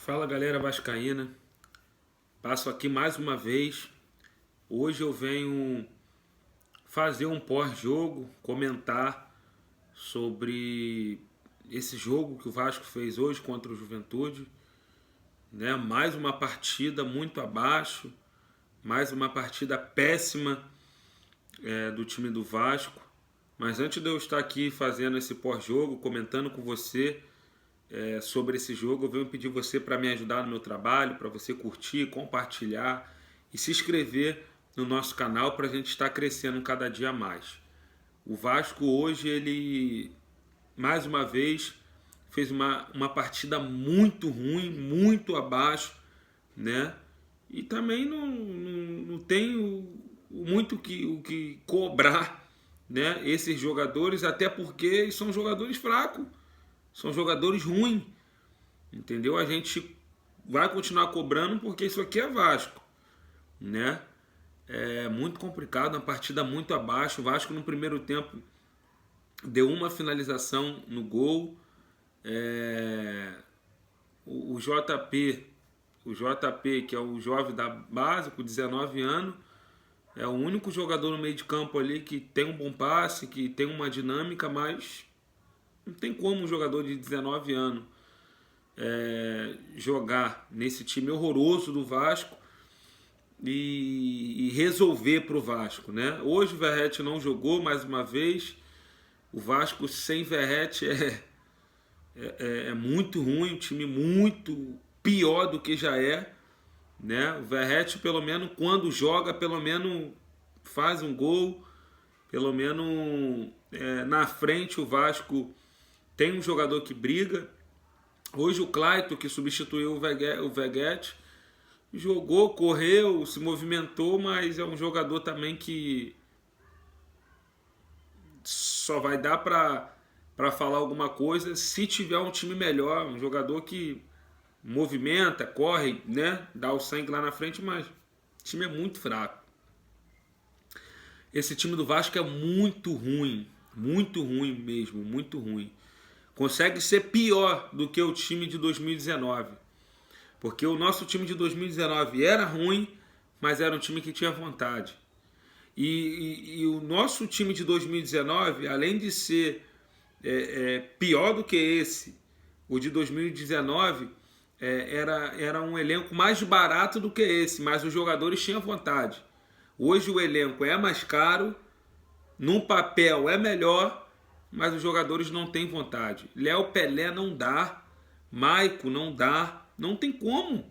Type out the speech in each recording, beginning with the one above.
Fala galera vascaína, passo aqui mais uma vez. Hoje eu venho fazer um pós-jogo, comentar sobre esse jogo que o Vasco fez hoje contra o Juventude, né? Mais uma partida muito abaixo, mais uma partida péssima do time do Vasco. Mas antes de eu estar aqui fazendo esse pós-jogo, comentando com você sobre esse jogo, eu venho pedir você para me ajudar no meu trabalho, para você curtir, compartilhar e se inscrever no nosso canal para a gente estar crescendo cada dia mais. O Vasco hoje, ele mais uma vez fez uma partida muito ruim, muito abaixo, né? E também não tem muito o que cobrar, né, esses jogadores, até porque são jogadores fracos. São jogadores ruins, entendeu? A gente vai continuar cobrando porque isso aqui é Vasco, né? É muito complicado, uma partida muito abaixo. O Vasco no primeiro tempo deu uma finalização no gol. O JP, que é o jovem da base, com 19 anos, é o único jogador no meio de campo ali que tem um bom passe, que tem uma dinâmica, mas não tem como um jogador de 19 anos jogar nesse time horroroso do Vasco e resolver para o Vasco, né? Hoje o Verratti não jogou mais uma vez. O Vasco sem Verratti é muito ruim, um time muito pior do que já é, né? O Verratti, pelo menos, quando joga, pelo menos faz um gol, pelo menos na frente o Vasco tem um jogador que briga. Hoje o Clayton, que substituiu o Veguete, jogou, correu, se movimentou, mas é um jogador também que só vai dar para falar alguma coisa se tiver um time melhor, um jogador que movimenta, corre, né, dá o sangue lá na frente, mas o time é muito fraco. Esse time do Vasco é muito ruim mesmo, muito ruim. Consegue ser pior do que o time de 2019. Porque o nosso time de 2019 era ruim, mas era um time que tinha vontade. E o nosso time de 2019, além de ser pior do que esse, o de 2019 era um elenco mais barato do que esse, mas os jogadores tinham vontade. Hoje o elenco é mais caro, no papel é melhor, mas os jogadores não têm vontade. Léo Pelé não dá, Maico não dá, não tem como.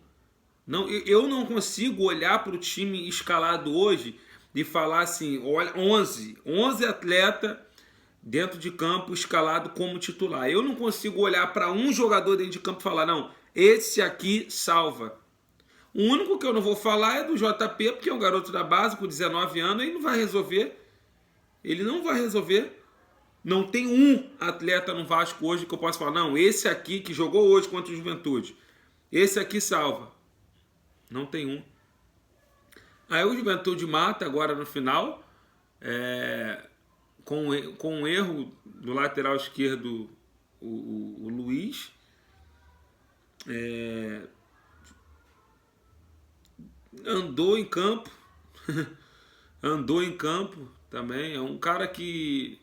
Não, eu não consigo olhar para o time escalado hoje e falar assim, olha, 11 atletas dentro de campo escalado como titular. Eu não consigo olhar para um jogador dentro de campo e falar, não, esse aqui salva. O único que eu não vou falar é do JP, porque é um garoto da base com 19 anos, ele não vai resolver. Ele não vai resolver. Não tem um atleta no Vasco hoje que eu possa falar, não, esse aqui que jogou hoje contra o Juventude, esse aqui salva. Não tem um. Aí o Juventude mata agora no final, com um erro do lateral esquerdo, o Luiz. Andou em campo. Andou em campo também. É um cara que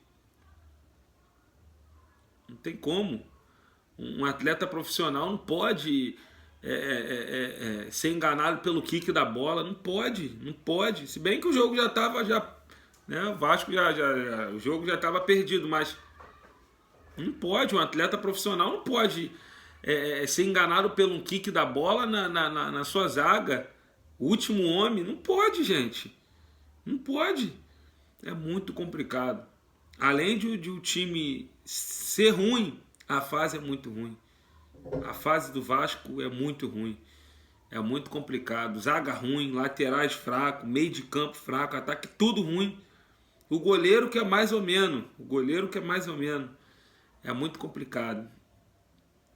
não tem como. Um atleta profissional não pode ser enganado pelo kick da bola. Não pode, não pode. Se bem que o jogo já estava, né, o Vasco o jogo já estava perdido, mas não pode. Um atleta profissional não pode ser enganado pelo kick da bola na sua zaga. O último homem, não pode, gente. Não pode. É muito complicado. Além de o time ser ruim, a fase é muito ruim. A fase do Vasco é muito ruim. É muito complicado. Zaga ruim, laterais fracos, meio de campo fraco, ataque tudo ruim. O goleiro que é mais ou menos. É muito complicado.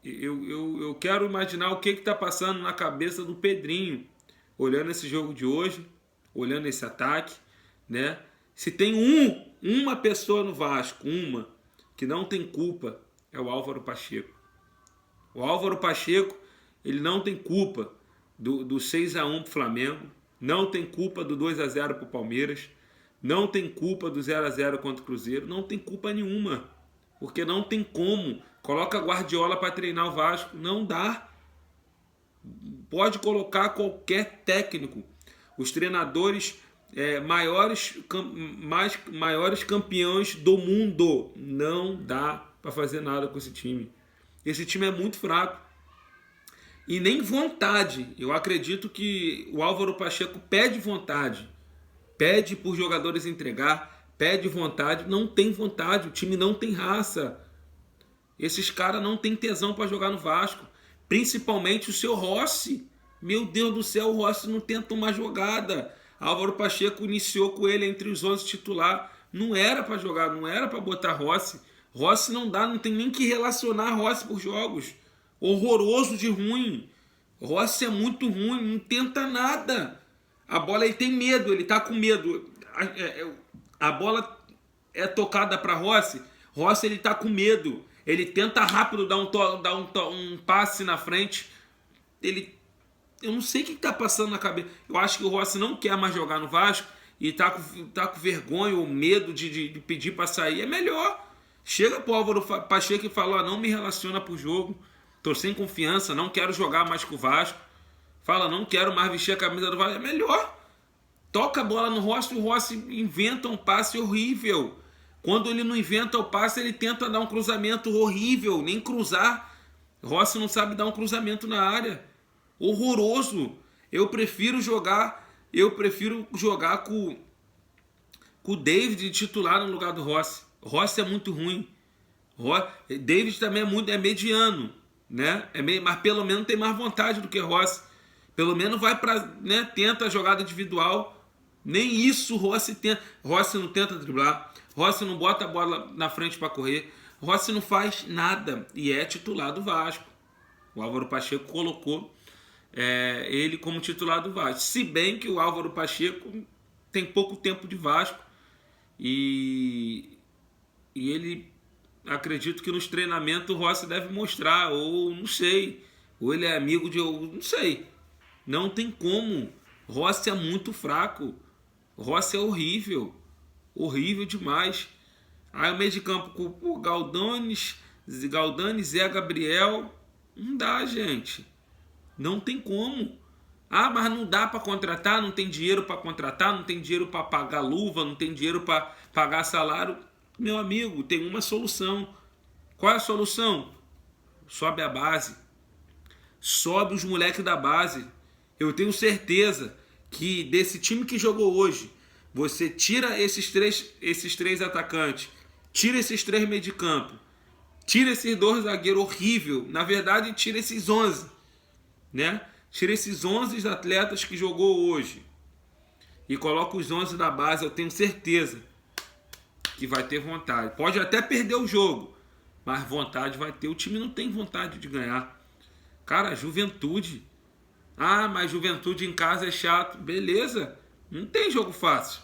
Eu quero imaginar o que está passando na cabeça do Pedrinho, olhando esse jogo de hoje, olhando esse ataque, né? Se tem uma pessoa no Vasco, que não tem culpa, é o Álvaro Pacheco. O Álvaro Pacheco, Ele não tem culpa do 6-1 pro Flamengo, não tem culpa do 2-0 pro Palmeiras, não tem culpa do 0-0 contra o Cruzeiro, não tem culpa nenhuma, porque não tem como. Coloca Guardiola para treinar o Vasco, não dá. Pode colocar qualquer técnico, os treinadores maiores campeões do mundo, não dá para fazer nada com esse time. Esse time é muito fraco. E nem vontade. Eu acredito que o Álvaro Pacheco pede vontade. Pede por jogadores entregar. Pede vontade. Não tem vontade. O time não tem raça. Esses caras não tem tesão para jogar no Vasco. Principalmente o seu Rossi. Meu Deus do céu, o Rossi não tenta uma jogada. Álvaro Pacheco iniciou com ele entre os 11 titular. Não era para jogar, não era para botar Rossi. Rossi não dá, não tem nem que relacionar Rossi por jogos. Horroroso de ruim. Rossi é muito ruim, não tenta nada. A bola, ele tem medo, ele tá com medo. A bola é tocada para Rossi. Rossi, ele tá com medo. Ele tenta rápido dar um passe na frente. Eu não sei o que tá passando na cabeça. Eu acho que o Rossi não quer mais jogar no Vasco e tá com vergonha ou medo de pedir para sair. É melhor. Chega pro Álvaro Pacheco e fala: não me relaciona pro jogo. Tô sem confiança, não quero jogar mais com o Vasco. Fala: não quero mais vestir a camisa do Vasco. É melhor. Toca a bola no Rossi, o Rossi inventa um passe horrível. Quando ele não inventa o passe, ele tenta dar um cruzamento horrível, nem cruzar. Rossi não sabe dar um cruzamento na área. Horroroso. Eu prefiro jogar com o David titular no lugar do Rossi. Rossi é muito ruim. David também é mediano, né? Mas pelo menos tem mais vontade do que Rossi. Pelo menos vai para, né, tenta a jogada individual. Nem isso Rossi tenta. Rossi não tenta driblar. Rossi não bota a bola na frente para correr. Rossi não faz nada e é titular do Vasco. O Álvaro Pacheco colocou ele como titular do Vasco. Se bem que o Álvaro Pacheco tem pouco tempo de Vasco e ele, acredito que nos treinamentos o Rossi deve mostrar, ou não sei, ou ele é amigo de, não sei. Não tem como. Rossi é muito fraco. Rossi é horrível. Horrível demais. Aí o meio de campo com o Galdani, Zé Gabriel. Não dá, gente. Não tem como. Ah, mas não dá para contratar, não tem dinheiro para contratar, não tem dinheiro para pagar luva, não tem dinheiro para pagar salário. Meu amigo, tem uma solução. Qual é a solução? Sobe a base. Sobe os moleques da base. Eu tenho certeza que desse time que jogou hoje, você tira esses três atacantes, tira esses 3 meio de campo, tira esses 2 zagueiros horrível. Na verdade, tira esses 11, né? Tira esses 11 atletas que jogou hoje e coloca os 11 da base. Eu tenho certeza que vai ter vontade. Pode até perder o jogo, mas vontade vai ter. O time não tem vontade de ganhar. Cara, Juventude. Ah, mas Juventude em casa é chato. Beleza, não tem jogo fácil.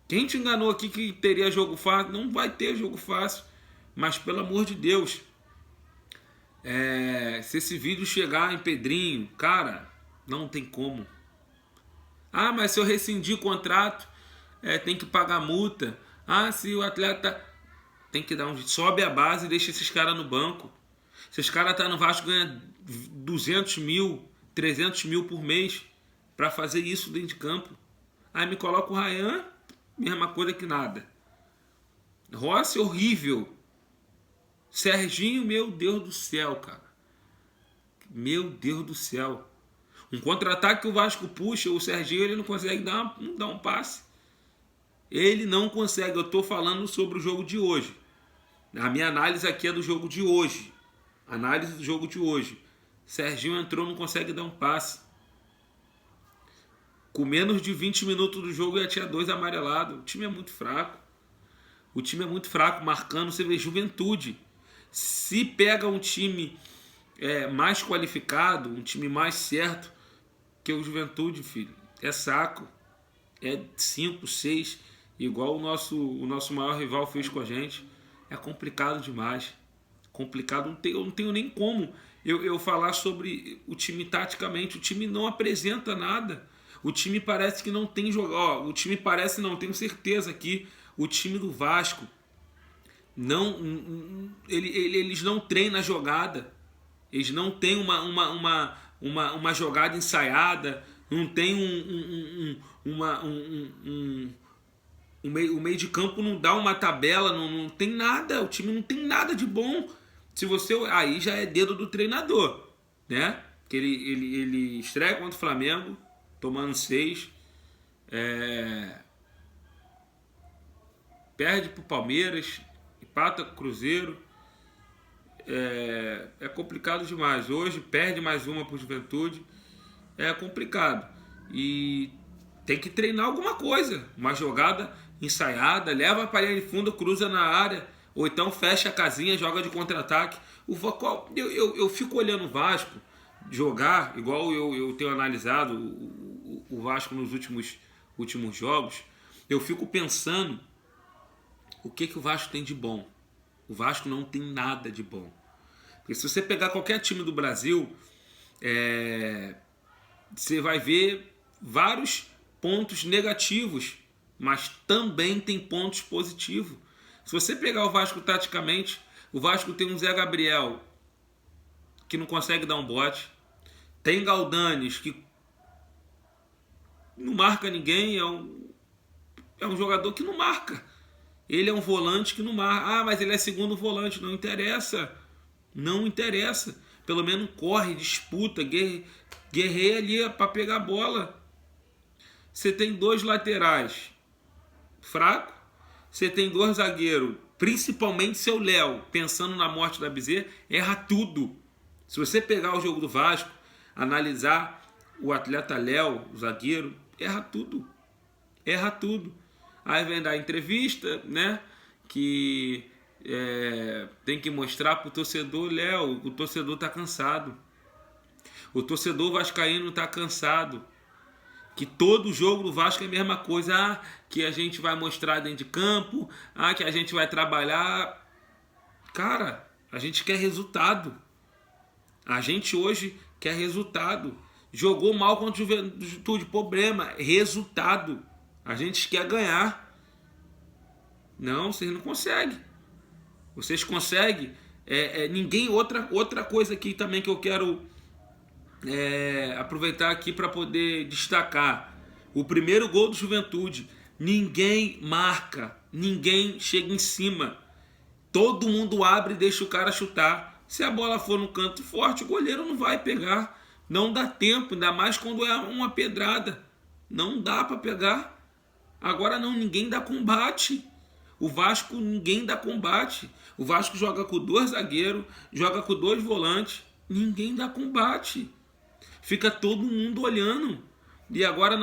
Quem te enganou aqui que teria jogo fácil? Não vai ter jogo fácil. Mas pelo amor de Deus, se esse vídeo chegar em Pedrinho, cara, não tem como. Ah, mas se eu rescindir o contrato, tem que pagar multa. Ah, se o atleta tem que dar um... Sobe a base e deixa esses caras no banco. Se os caras estão no Vasco, ganham 200 mil, 300 mil por mês para fazer isso dentro de campo. Aí me coloca o Ryan, mesma coisa que nada. Rossi, horrível. Serginho, meu Deus do céu, cara. Meu Deus do céu. Um contra-ataque que o Vasco puxa, o Serginho, ele não consegue dar um passe. Ele não consegue. Eu estou falando sobre o jogo de hoje. A minha análise aqui é do jogo de hoje. Análise do jogo de hoje. Serginho entrou, não consegue dar um passe. Com menos de 20 minutos do jogo já tinha 2 amarelados. O time é muito fraco. O time é muito fraco, marcando. Você vê Juventude. Se pega um time mais qualificado, um time mais certo que o Juventude, filho, é saco. É 5, 6, igual o nosso maior rival fez com a gente. É complicado demais. complicado. Eu não tenho nem como eu falar sobre o time taticamente. O time não apresenta nada. O time parece que não tem jogo. O time parece, não, tenho certeza que o time do Vasco eles não treinam a jogada. Eles não têm uma jogada ensaiada, não tem o meio de campo não dá uma tabela, não tem nada, o time não tem nada de bom. Se você aí já é dedo do treinador, né? Que ele estreia contra o Flamengo, tomando 6, perde pro Palmeiras, empata com o Cruzeiro. É complicado demais. Hoje perde mais uma pro Juventude. É complicado. E tem que treinar alguma coisa. Uma jogada ensaiada, leva a parede de fundo, cruza na área, ou então fecha a casinha, joga de contra-ataque. Eu fico olhando o Vasco jogar, igual eu tenho analisado o Vasco nos últimos jogos. Eu fico pensando o que o Vasco tem de bom. O Vasco não tem nada de bom. Porque se você pegar qualquer time do Brasil, você vai ver vários pontos negativos, mas também tem pontos positivos. Se você pegar o Vasco taticamente, o Vasco tem um Zé Gabriel que não consegue dar um bote, tem Galdanes que não marca ninguém, é um jogador que não marca. Ele é um volante que não marca. Mas ele é segundo volante. Não interessa. Não interessa. Pelo menos corre, disputa, guerreia ali para pegar a bola. Você tem 2 laterais fraco. Você tem 2 zagueiros, principalmente seu Léo, pensando na morte da Bezerra, erra tudo. Se você pegar o jogo do Vasco, analisar o atleta Léo, o zagueiro, erra tudo. Erra tudo. Aí vem dar entrevista, né? Que tem que mostrar pro torcedor, Léo, o torcedor tá cansado. O torcedor vascaíno tá cansado. Que todo jogo do Vasco é a mesma coisa. Que a gente vai mostrar dentro de campo. Que a gente vai trabalhar. Cara, a gente quer resultado. A gente hoje quer resultado. Jogou mal contra o Juventude. Problema, resultado. A gente quer ganhar. Não, vocês não conseguem. Vocês conseguem. Ninguém. Outra coisa aqui também que eu quero aproveitar aqui para poder destacar. O primeiro gol do Juventude. Ninguém marca. Ninguém chega em cima. Todo mundo abre e deixa o cara chutar. Se a bola for no canto forte, o goleiro não vai pegar. Não dá tempo, ainda mais quando é uma pedrada. Não dá para pegar. Agora não, ninguém dá combate. O Vasco, ninguém dá combate. O Vasco joga com 2 zagueiros, joga com 2 volantes. Ninguém dá combate. Fica todo mundo olhando. E agora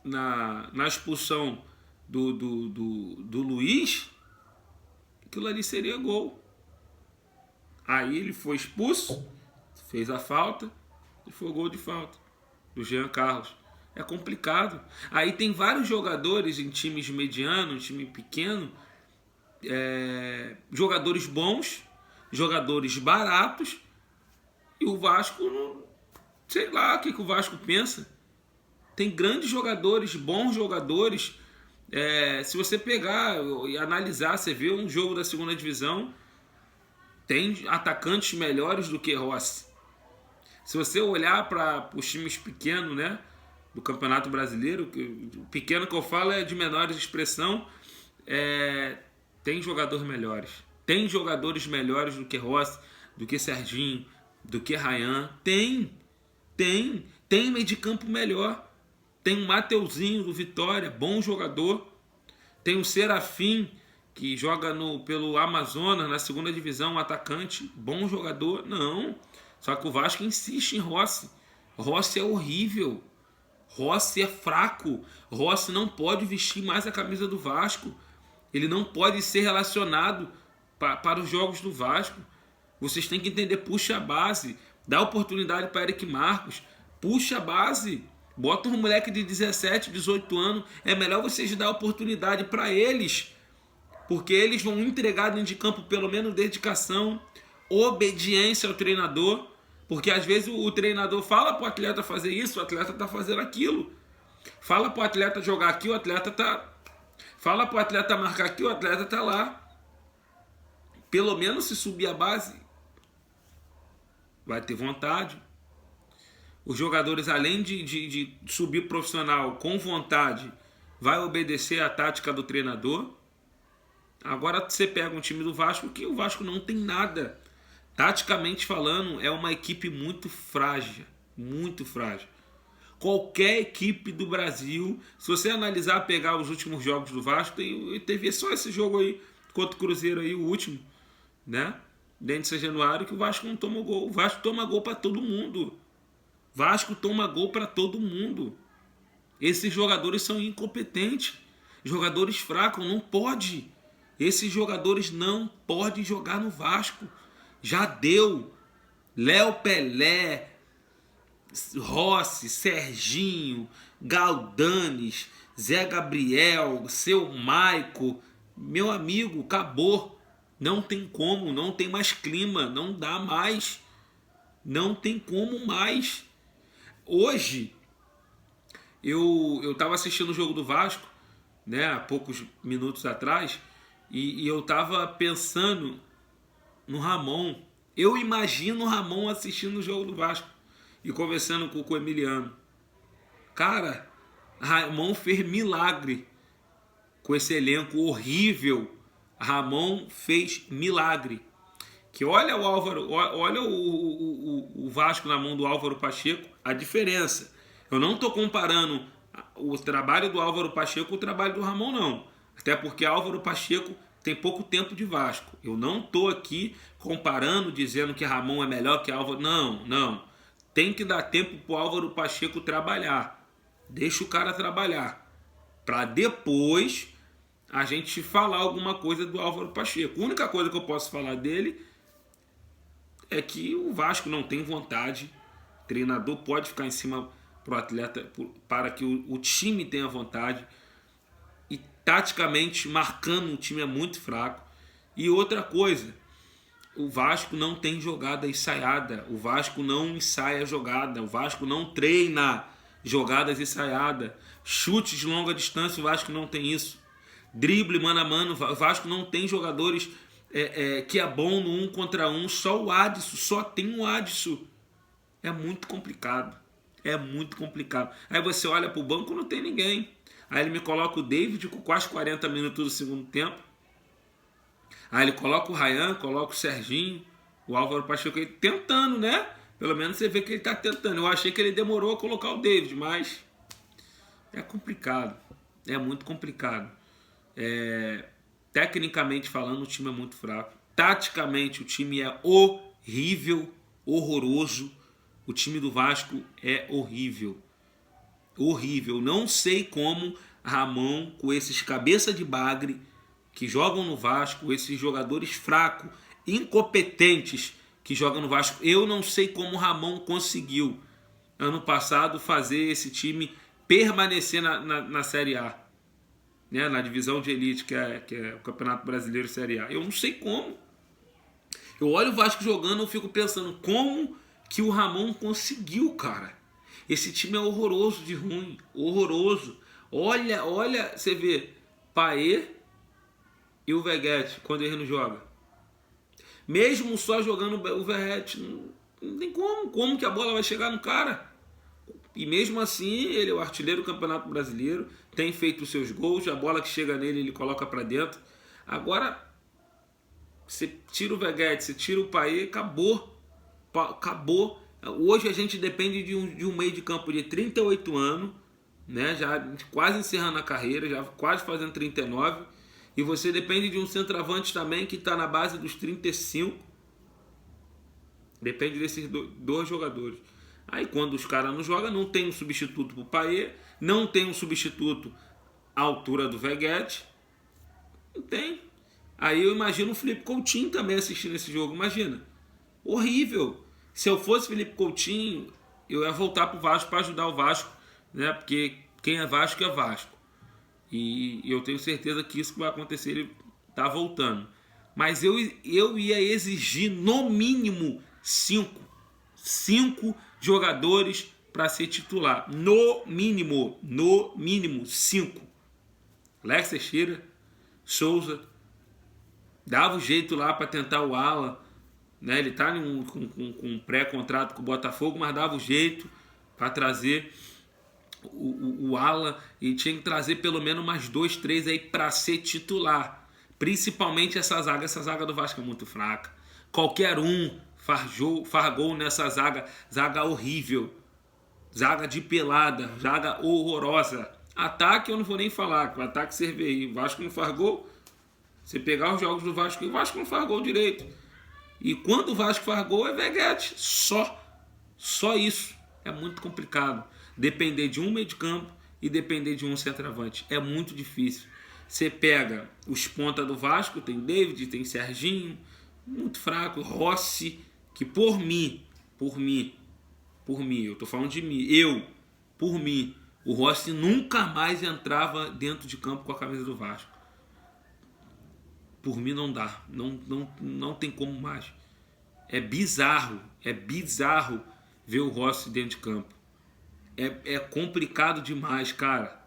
na expulsão do Luiz, aquilo ali seria gol. Aí ele foi expulso, fez a falta e foi gol de falta do Jean Carlos. É complicado. Aí tem vários jogadores em times medianos, time pequeno, jogadores bons, jogadores baratos, e o Vasco, não sei lá o que o Vasco pensa. Tem grandes jogadores, bons jogadores. Se você pegar e analisar, você vê um jogo da segunda divisão, tem atacantes melhores do que Rossi. Se você olhar para os times pequenos, né, do Campeonato Brasileiro, o pequeno que eu falo é de menores expressão, tem jogadores melhores. Tem jogadores melhores do que Rossi, do que Serginho, do que Ryan. Tem meio de campo melhor. Tem o Mateuzinho do Vitória, bom jogador. Tem o Serafim, que joga pelo Amazonas, na segunda divisão, um atacante, bom jogador. Não, só que o Vasco insiste em Rossi. Rossi é horrível. Rossi é fraco. Rossi não pode vestir mais a camisa do Vasco. Ele não pode ser relacionado para os jogos do Vasco. Vocês têm que entender, puxa a base. Dá oportunidade para Eric Marcos. Puxa a base. Bota um moleque de 17, 18 anos. É melhor vocês dar oportunidade para eles. porque eles vão entregar dentro de campo pelo menos dedicação, obediência ao treinador, porque às vezes o treinador fala para o atleta fazer isso, o atleta está fazendo aquilo. Fala para o atleta jogar aqui, o atleta está... Fala para o atleta marcar aqui, o atleta está lá. Pelo menos se subir a base, vai ter vontade. Os jogadores, além de subir profissional com vontade, vai obedecer a tática do treinador. Agora você pega um time do Vasco, que o Vasco não tem nada. Taticamente falando, é uma equipe muito frágil. Muito frágil. Qualquer equipe do Brasil, se você analisar, pegar os últimos jogos do Vasco, teve só esse jogo aí contra o Cruzeiro aí, o último, né? Dentro de São Januário, que o Vasco não toma gol. O Vasco toma gol para todo mundo. Vasco toma gol para todo mundo. Esses jogadores são incompetentes. Jogadores fracos, não pode. Esses jogadores não podem jogar no Vasco. Já deu. Léo Pelé, Rossi, Serginho, Galdanes, Zé Gabriel, seu Maico. Meu amigo, acabou. Não tem como, não tem mais clima, não dá mais. Não tem como mais. Hoje, eu estava assistindo o jogo do Vasco, né, há poucos minutos atrás, e eu estava pensando no Ramon. Eu imagino o Ramon assistindo o jogo do Vasco e conversando com o Emiliano. Cara, Ramon fez milagre com esse elenco horrível. Ramon fez milagre. Que olha o Álvaro, olha o Vasco na mão do Álvaro Pacheco, a diferença. Eu não estou comparando o trabalho do Álvaro Pacheco com o trabalho do Ramon, não. Até porque Álvaro Pacheco tem pouco tempo de Vasco. Eu não estou aqui comparando, dizendo que Ramon é melhor que Álvaro. Não, não. Tem que dar tempo para o Álvaro Pacheco trabalhar. Deixa o cara trabalhar. Para depois a gente falar alguma coisa do Álvaro Pacheco. A única coisa que eu posso falar dele é que o Vasco não tem vontade. O treinador pode ficar em cima pro atleta para que o time tenha vontade. E taticamente, marcando, o time é muito fraco. E outra coisa, o Vasco não tem jogada ensaiada. O Vasco não ensaia jogada. O Vasco não treina jogadas ensaiadas. Chutes de longa distância, o Vasco não tem isso. Drible mano a mano, o Vasco não tem jogadores que é bom no 1 contra 1. Só o Adson, só tem o Adson. É muito complicado. É muito complicado. Aí você olha pro banco, não tem ninguém. Aí ele me coloca o David com quase 40 minutos do segundo tempo. Aí ele coloca o Ryan, coloca o Serginho, o Álvaro Pacheco tentando, né? Pelo menos você vê que ele tá tentando. Eu achei que ele demorou a colocar o David, mas é complicado. É muito complicado. Tecnicamente falando, o time é muito fraco. Taticamente, o time é horrível, horroroso. O time do Vasco é horrível. Horrível. Não sei como Ramon, com esses cabeça de bagre que jogam no Vasco, esses jogadores fracos, incompetentes que jogam no Vasco, eu não sei como Ramon conseguiu, ano passado, fazer esse time permanecer na Série A. Né, na divisão de elite, que é o Campeonato Brasileiro Série A. Eu não sei como. Eu olho o Vasco jogando, eu fico pensando, como que o Ramon conseguiu, cara? Esse time é horroroso de ruim. Horroroso. Olha, você vê, Paê e o Veguete, quando ele não joga. Mesmo só jogando o Verrete, não tem como. Como que a bola vai chegar no cara? E mesmo assim, ele é o artilheiro do Campeonato Brasileiro, tem feito os seus gols, a bola que chega nele, ele coloca para dentro. Agora, você tira o Veguete, você tira o Paê, acabou. Acabou. Hoje a gente depende de um meio de campo de 38 anos, né? Já quase encerrando a carreira, já quase fazendo 39. E você depende de um centroavante também que está na base dos 35. Depende desses dois jogadores. Aí quando os caras não jogam, não tem um substituto pro Paê, não tem um substituto à altura do Veguete. Não tem. Aí eu imagino o Felipe Coutinho também assistindo esse jogo. Imagina. Horrível. Se eu fosse Felipe Coutinho, eu ia voltar pro Vasco para ajudar o Vasco, né? Porque quem é Vasco é Vasco. E eu tenho certeza que isso vai acontecer. Ele tá voltando. Mas eu ia exigir no mínimo 5 jogadores para ser titular. No mínimo 5. Alex Teixeira, Souza, dava o jeito lá para tentar o ala, né? Ele tá com um pré-contrato com o Botafogo, mas dava o jeito para trazer o ala, e tinha que trazer pelo menos mais 2, 3 aí para ser titular. Principalmente essa zaga do Vasco é muito fraca. Qualquer um faz gol nessa zaga horrível, zaga de pelada, zaga horrorosa. Ataque eu não vou nem falar, que o ataque serve aí. O Vasco não faz gol. Você pegar os jogos do Vasco, o Vasco não faz gol direito. E quando o Vasco faz gol é veguete. Só isso. É muito complicado. Depender de um meio de campo e depender de um centroavante. É muito difícil. Você pega os pontas do Vasco, tem David, tem Serginho, muito fraco. Rossi, que por mim, eu tô falando de mim, por mim, o Rossi nunca mais entrava dentro de campo com a camisa do Vasco. Por mim não dá, não tem como mais. É bizarro ver o Rossi dentro de campo. É complicado demais, cara.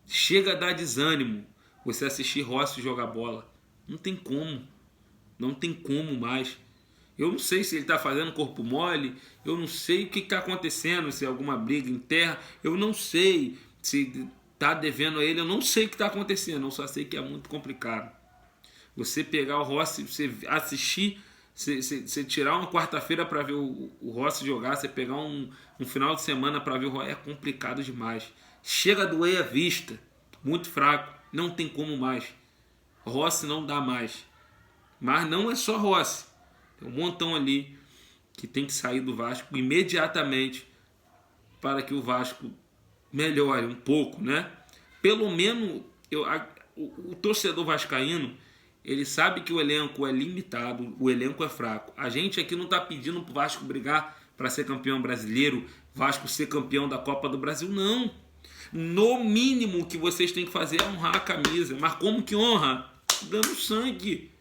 Chega a dar desânimo você assistir Rossi jogar bola. Não tem como mais. Eu não sei se ele está fazendo corpo mole, eu não sei o que está acontecendo, se é alguma briga interna, eu não sei se está devendo a ele, eu não sei o que está acontecendo, eu só sei que é muito complicado. Você pegar o Rossi, você assistir, você tirar uma quarta-feira para ver o Rossi jogar, você pegar um final de semana para ver o Rossi, é complicado demais. Chega a doer a vista, muito fraco, não tem como mais. Rossi não dá mais. Mas não é só Rossi. Tem um montão ali que tem que sair do Vasco imediatamente para que o Vasco melhore um pouco, né? Pelo menos o torcedor vascaíno, ele sabe que o elenco é limitado, o elenco é fraco. A gente aqui não está pedindo para o Vasco brigar para ser campeão brasileiro, Vasco ser campeão da Copa do Brasil, não. No mínimo o que vocês têm que fazer é honrar a camisa. Mas como que honra? Dando sangue,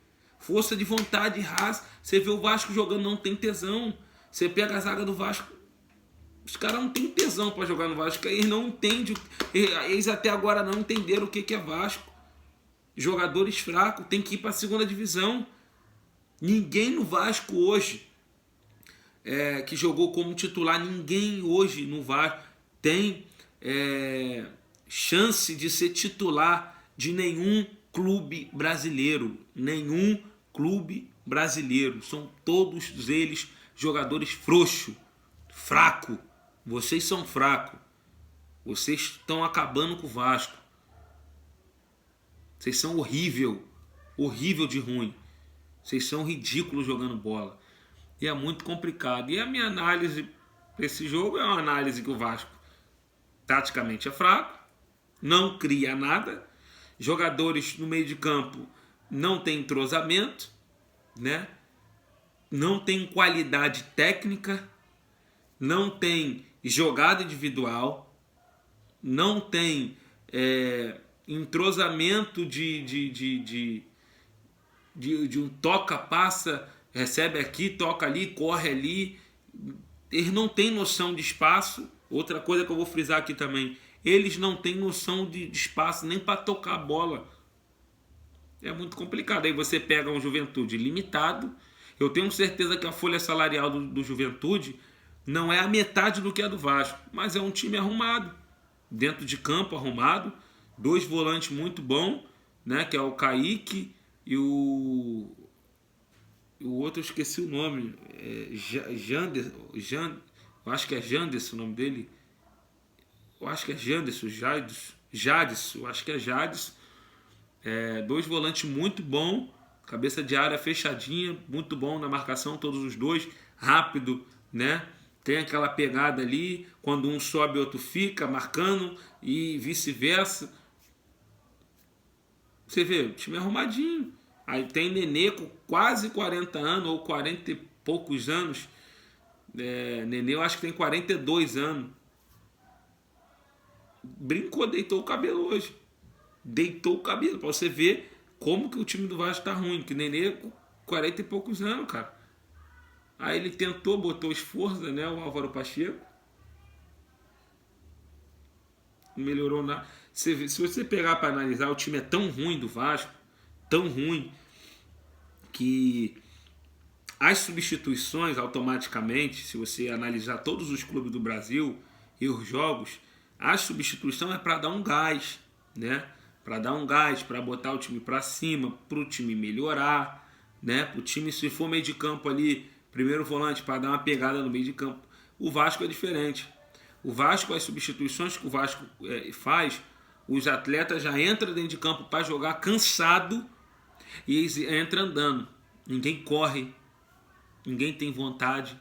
força de vontade, raça. Você vê o Vasco jogando, não tem tesão. Você pega a zaga do Vasco, os caras não tem tesão para jogar no Vasco. Eles não entendem, eles até agora não entenderam o que é Vasco. Jogadores fracos, tem que ir para a segunda divisão. Ninguém no Vasco hoje que jogou como titular, ninguém hoje no Vasco tem chance de ser titular de nenhum clube brasileiro. Nenhum clube brasileiro. São todos eles jogadores frouxos, fraco. Vocês são fracos. Vocês estão acabando com o Vasco. Vocês são horrível de ruim. Vocês são ridículos jogando bola. E é muito complicado. E a minha análise para esse jogo é uma análise que o Vasco taticamente é fraco, não cria nada, jogadores no meio de campo não tem entrosamento, né? Não tem qualidade técnica, não tem jogada individual, não tem entrosamento de um toca, passa, recebe aqui, toca ali, corre ali. Eles não têm noção de espaço. Outra coisa que eu vou frisar aqui também, eles não têm noção de espaço nem para tocar a bola. É muito complicado. Aí você pega um Juventude limitado. Eu tenho certeza que a folha salarial do Juventude não é a metade do que é do Vasco, mas é um time arrumado, dentro de campo arrumado, 2 volantes muito bons, né, que é o Kaique e o outro eu esqueci o nome, eu acho que é Janderson o nome dele. Eu acho que é Janderson, Jadson, eu acho que é Jadson. 2 volantes muito bom, cabeça de área fechadinha, muito bom na marcação, todos os dois, rápido, né? Tem aquela pegada ali, quando um sobe, outro fica marcando e vice-versa. Você vê, o time é arrumadinho. Aí tem Nenê com quase 40 anos, ou 40 e poucos anos. Nenê eu acho que tem 42 anos. Brincou, deitou o cabelo hoje. Deitou o cabelo, para você ver como que o time do Vasco tá ruim, que Nenê com 40 e poucos anos, cara. Aí ele tentou, botou esforço, né, o Álvaro Pacheco. Não melhorou nada. Se você pegar para analisar, o time é tão ruim do Vasco, tão ruim, que as substituições automaticamente, se você analisar todos os clubes do Brasil e os jogos, a substituição é para dar um gás, né? Para dar um gás, para botar o time para cima, para o time melhorar, né? Para o time, se for meio de campo ali, primeiro volante para dar uma pegada no meio de campo. O Vasco é diferente. O Vasco, as substituições que o Vasco faz, os atletas já entram dentro de campo para jogar cansado e eles entram andando. Ninguém corre, ninguém tem vontade.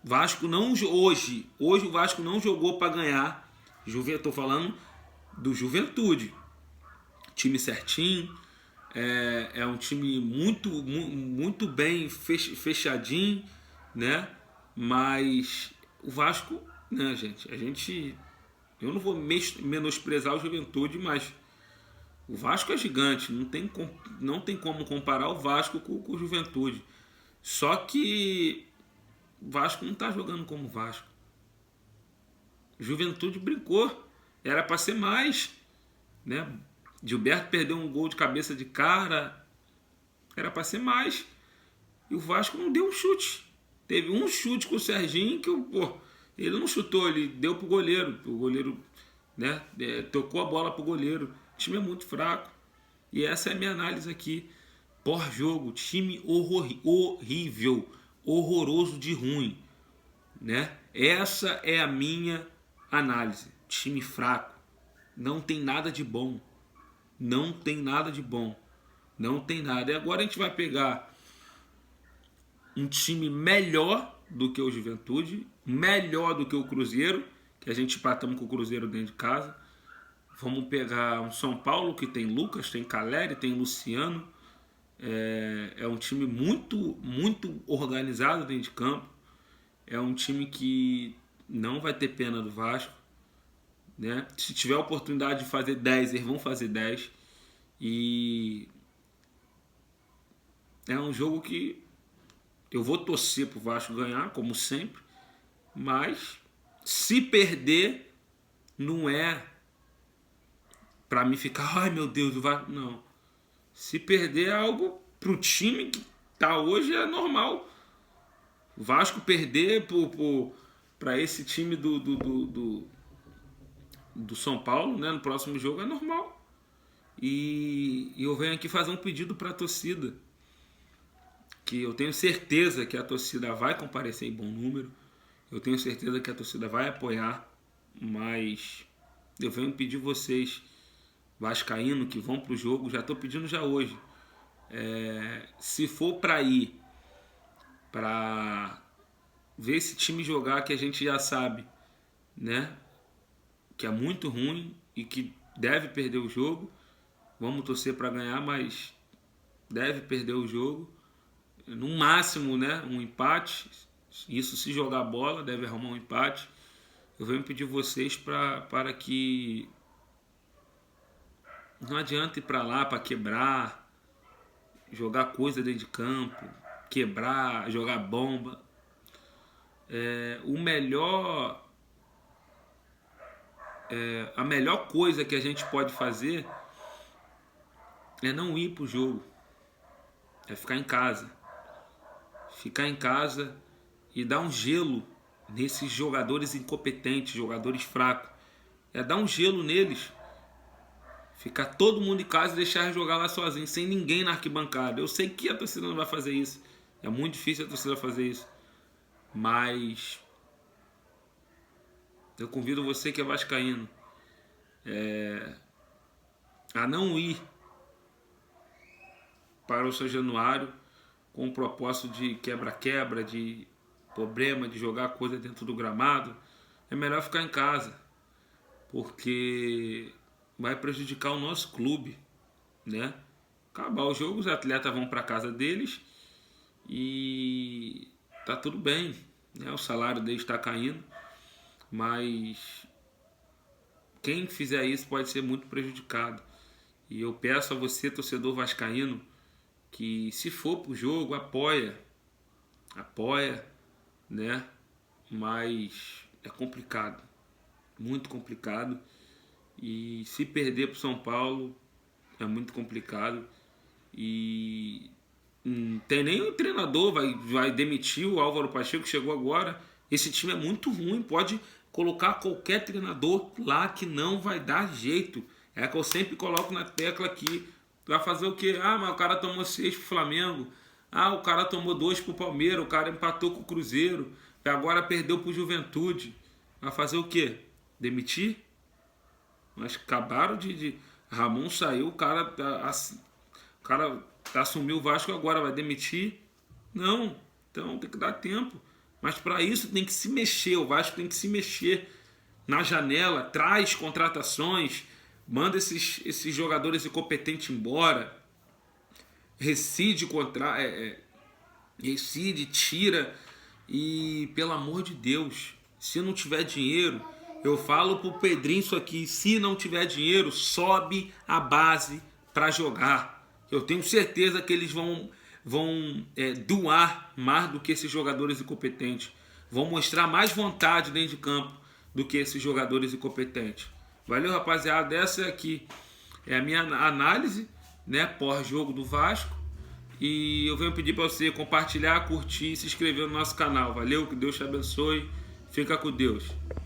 Vasco não hoje o Vasco não jogou para ganhar. Estou falando do Juventude. Time certinho, é um time muito bem fechadinho, né? Mas o Vasco, né, gente? Eu não vou menosprezar o Juventude, mas o Vasco é gigante, não tem como comparar o Vasco com o Juventude. Só que o Vasco não está jogando como o Vasco. Juventude brincou, era para ser mais, né? Gilberto perdeu um gol de cabeça de cara, era para ser mais. E o Vasco não deu um chute. Teve um chute com o Serginho que ele não chutou, ele deu pro goleiro. O goleiro, né, tocou a bola pro goleiro. O time é muito fraco. E essa é a minha análise aqui. Pós-jogo, time horrível, horroroso de ruim, né? Essa é a minha análise. Time fraco. Não tem nada de bom. Não tem nada de bom. Não tem nada. E agora a gente vai pegar um time melhor do que o Juventude, melhor do que o Cruzeiro, que a gente empatamos com o Cruzeiro dentro de casa. Vamos pegar um São Paulo que tem Lucas, tem Caleri, tem Luciano. É um time muito organizado dentro de campo. É um time que não vai ter pena do Vasco, né? Se tiver a oportunidade de fazer 10, eles vão fazer 10. E é um jogo que eu vou torcer pro Vasco ganhar, como sempre. Mas se perder, não é pra mim ficar, ai meu Deus, o Vasco. Não. Se perder é algo pro time que tá hoje é normal. O Vasco perder para esse time do São Paulo, né, no próximo jogo é normal. E eu venho aqui fazer um pedido para a torcida, que eu tenho certeza que a torcida vai comparecer em bom número, eu tenho certeza que a torcida vai apoiar, mas eu venho pedir vocês, vascaíno, que vão pro jogo, já estou pedindo já hoje, se for para ir, para ver esse time jogar que a gente já sabe, né, que é muito ruim e que deve perder o jogo. Vamos torcer para ganhar, mas deve perder o jogo. No máximo, né, um empate. Isso se jogar bola, deve arrumar um empate. Eu venho pedir vocês para que não adianta ir para lá para quebrar, jogar coisa dentro de campo, quebrar, jogar bomba. A melhor coisa que a gente pode fazer é não ir pro jogo, é ficar em casa. Ficar em casa e dar um gelo nesses jogadores incompetentes, jogadores fracos. É dar um gelo neles. Ficar todo mundo em casa e deixar jogar lá sozinho, sem ninguém na arquibancada. Eu sei que a torcida não vai fazer isso. É muito difícil a torcida fazer isso. Mas eu convido você que é vascaíno a não ir para o São Januário com o propósito de quebra-quebra, de problema, de jogar coisa dentro do gramado. É melhor ficar em casa, porque vai prejudicar o nosso clube, né? Acabar o jogo, os atletas vão para casa deles e tá tudo bem, né? O salário deles está caindo, mas quem fizer isso pode ser muito prejudicado. E eu peço a você, torcedor vascaíno, que se for pro jogo, apoia, né? Mas é complicado, muito complicado. E se perder pro São Paulo, é muito complicado. E não tem nem o treinador, vai demitir o Álvaro Pacheco, que chegou agora. Esse time é muito ruim, pode colocar qualquer treinador lá que não vai dar jeito. É que eu sempre coloco na tecla aqui. Vai fazer o quê? Ah, mas o cara tomou 6 pro Flamengo. Ah, o cara tomou 2 pro Palmeiras. O cara empatou com o Cruzeiro. E agora perdeu pro Juventude. Vai fazer o quê? Demitir? Mas acabaram de... Ramon saiu, o cara assumiu o Vasco agora, vai demitir? Não, então tem que dar tempo. Mas para isso tem que se mexer, o Vasco tem que se mexer na janela, traz contratações, manda esses jogadores incompetentes embora, rescinde, tira. E pelo amor de Deus, se não tiver dinheiro, eu falo pro Pedrinho isso aqui, se não tiver dinheiro, sobe a base para jogar. Eu tenho certeza que eles vão doar mais do que esses jogadores incompetentes. Vão mostrar mais vontade dentro de campo do que esses jogadores incompetentes. Valeu, rapaziada. Essa aqui é a minha análise, né, pós-jogo do Vasco. E eu venho pedir para você compartilhar, curtir e se inscrever no nosso canal. Valeu, que Deus te abençoe. Fica com Deus.